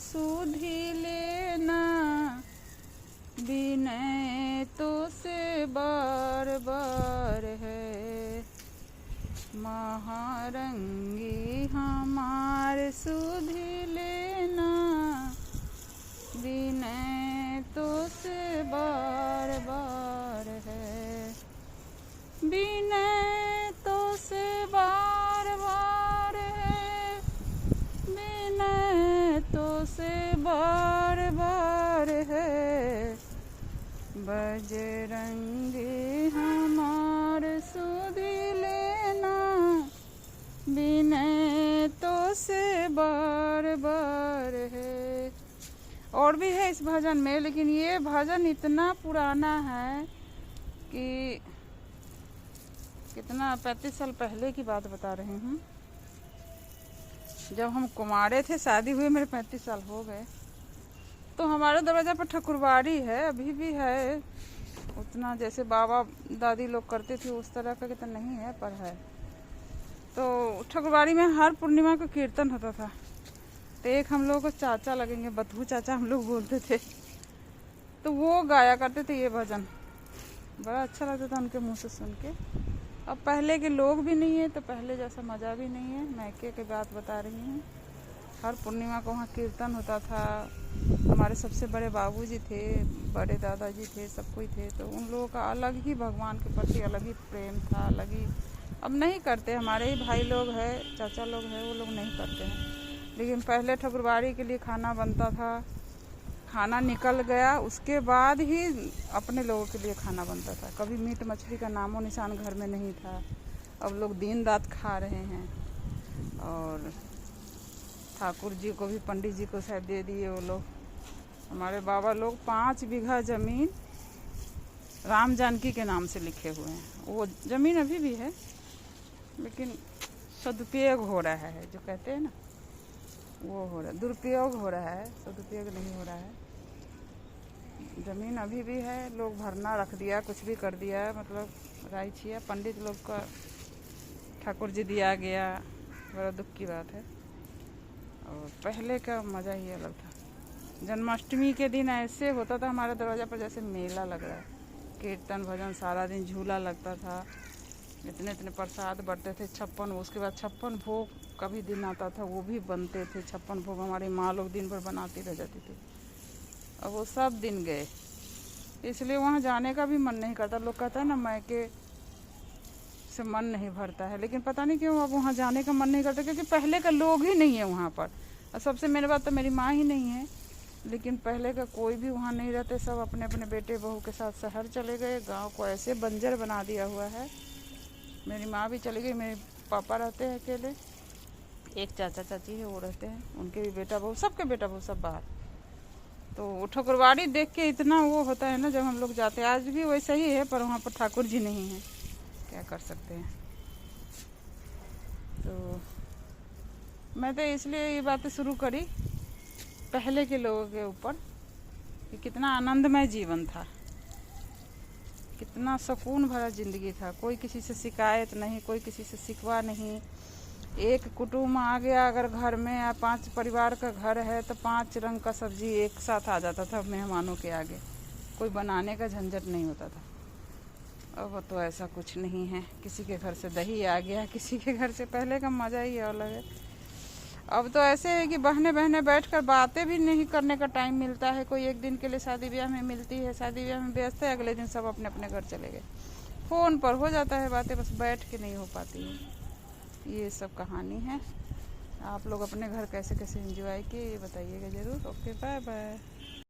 सुधि लेना, विनय तो से बार बार है। महारंगी हमार सुधि लेना, विनय तो से बार बार है। विनय तो से बार बार है, विनय तो से बार बार है। बजरंगी हमार सुधि लेना, विनय तो से बार बार है। और भी है इस भजन में, लेकिन ये भजन इतना पुराना है कि कितना 35 साल पहले की बात बता रही हूँ। जब हम कुमारे थे, शादी हुए मेरे 35 साल हो गए, तो हमारे दरवाजा पर ठकुरबाड़ी है, अभी भी है। उतना जैसे बाबा दादी लोग करते थे उस तरह का तो नहीं है, पर है। तो ठकुरबाड़ी में हर पूर्णिमा को कीर्तन होता था। तो एक हम लोग को चाचा लगेंगे, बथू चाचा हम लोग बोलते थे, तो वो गाया करते थे ये भजन। बड़ा अच्छा लगता था उनके मुंह से सुन के। अब पहले के लोग भी नहीं है, तो पहले जैसा मज़ा भी नहीं है। मैके की बात बता रही हूँ। हर पूर्णिमा को वहाँ कीर्तन होता था। हमारे सबसे बड़े बाबूजी थे, बड़े दादाजी थे, सब कोई थे। तो उन लोगों का अलग ही भगवान के प्रति अलग ही प्रेम था, अलग ही। अब नहीं करते, हमारे ही भाई लोग हैं, चाचा लोग हैं, वो लोग नहीं करते हैं। लेकिन पहले ठकुरबाड़ी के लिए खाना बनता था, खाना निकल गया उसके बाद ही अपने लोगों के लिए खाना बनता था। कभी मीट मछली का नामो निशान घर में नहीं था। अब लोग दिन रात खा रहे हैं। और ठाकुर जी को भी पंडित जी को शायद दे दिए वो लोग। हमारे बाबा लोग 5 बीघा ज़मीन राम जानकी के नाम से लिखे हुए हैं। वो ज़मीन अभी भी है, लेकिन सदुपयोग हो रहा है, जो कहते हैं ना, वो हो रहा है। दुरुपयोग हो रहा है, सदुपयोग नहीं हो रहा है। ज़मीन अभी भी है, लोग भरना रख दिया, कुछ भी कर दिया, मतलब राई छिया पंडित लोग का ठाकुर जी दिया गया। बड़ा दुख की बात है। और पहले का मज़ा ही अलग था। जन्माष्टमी के दिन ऐसे होता था हमारे दरवाज़ा पर जैसे मेला लग रहा है। कीर्तन भजन सारा दिन, झूला लगता था, इतने इतने प्रसाद बढ़ते थे, 56। उसके बाद 56 भोग का भी दिन आता था, वो भी बनते थे। 56 भोग हमारी माँ लोग दिन भर बनाती रह जाती थी। अब वो सब दिन गए, इसलिए वहाँ जाने का भी मन नहीं करता। लोग कहता है ना, मैके से मन नहीं भरता है, लेकिन पता नहीं क्यों अब वहाँ जाने का मन नहीं करता, क्योंकि पहले का लोग ही नहीं है वहाँ पर। और सबसे मेरी बात तो मेरी माँ ही नहीं है, लेकिन पहले का कोई भी वहाँ नहीं रहते। सब अपने अपने बेटे बहू के साथ शहर चले गए। गाँव को ऐसे बंजर बना दिया हुआ है। मेरी माँ भी चली गई, मेरे पापा रहते हैं अकेले, एक चाचा चाची है वो रहते हैं, उनके भी बेटा बहू, सबके बेटा बहू सब बाहर। तो ठकुरबाड़ी देख के इतना वो होता है ना जब हम लोग जाते हैं। आज भी वैसा ही है, पर वहाँ पर ठाकुर जी नहीं है, क्या कर सकते हैं। तो मैं तो इसलिए ये बातें शुरू करी पहले के लोगों के ऊपर कि कितना आनंदमय जीवन था, कितना सुकून भरा ज़िंदगी था। कोई किसी से शिकायत नहीं, कोई किसी से शिकवा नहीं। एक कुटुंब आ गया अगर घर में, या 5 परिवार का घर है, तो 5 रंग का सब्जी एक साथ आ जाता था मेहमानों के आगे। कोई बनाने का झंझट नहीं होता था। अब तो ऐसा कुछ नहीं है। किसी के घर से दही आ गया, किसी के घर से, पहले का मज़ा ही अलग है। अब तो ऐसे है कि बहने बहने बैठकर बातें भी नहीं करने का टाइम मिलता है। कोई एक दिन के लिए शादी ब्याह में मिलती है, शादी ब्याह में व्यस्त है, अगले दिन सब अपने अपने घर चले गए। फ़ोन पर हो जाता है बातें, बस बैठ के नहीं हो पाती है। ये सब कहानी है। आप लोग अपने घर कैसे कैसे एंजॉय किए ये बताइएगा ज़रूर। Okay, bye bye.